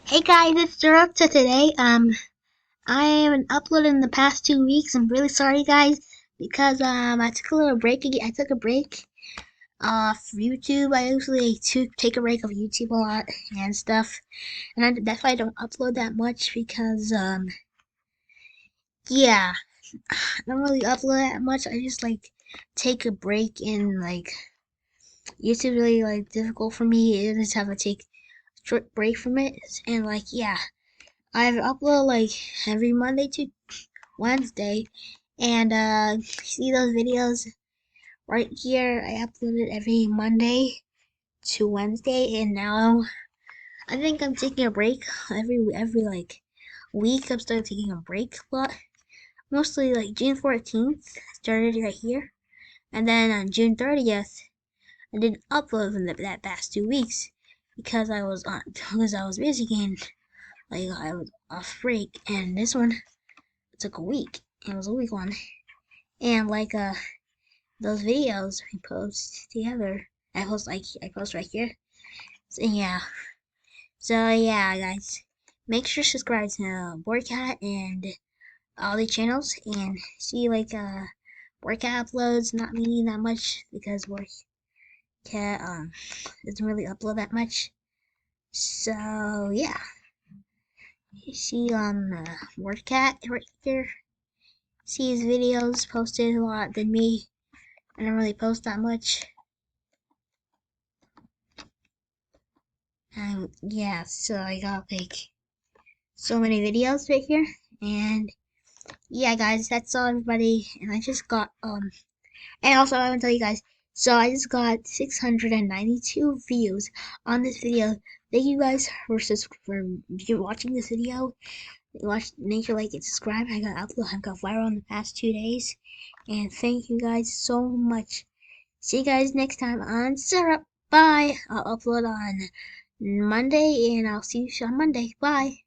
Hey guys, it's Syrup. So today, I haven't uploaded in the past 2 weeks. I'm really sorry, guys, because I took a little break. I took a break off YouTube. I usually take a break of YouTube a lot and stuff, and that's why I don't upload that much because yeah, I don't really upload that much. I just like take a break and like YouTube really like difficult for me. I just have to take a short break from it, and like yeah. I've uploaded like every Monday to Wednesday, and see those videos right here. I uploaded every Monday to Wednesday, and now I think I'm taking a break every like week. I'm starting taking a break a lot. Mostly like June 14th started right here, and then on June 30th I didn't upload in that past 2 weeks because I was busy and like I was off break, and this one took a week. It was a week one. And like those videos we post together. I post right here. So yeah. So yeah guys. Make sure to subscribe to Workout and all the channels and see like workout uploads not meaning that much because Workout doesn't really upload that much. So yeah. You see on Workout right here. See his videos posted a lot than me. I don't really post that much. Yeah, so I got like so many videos right here. And yeah, guys, that's all, everybody. And I just got, and also I want to tell you guys, so I just got 692 views on this video. Thank you guys for watching this video. Make sure like and subscribe. I got viral in the past 2 days. And thank you guys so much. See you guys next time on Syrup. Bye. I'll upload on Monday and I'll see you on Monday. Bye.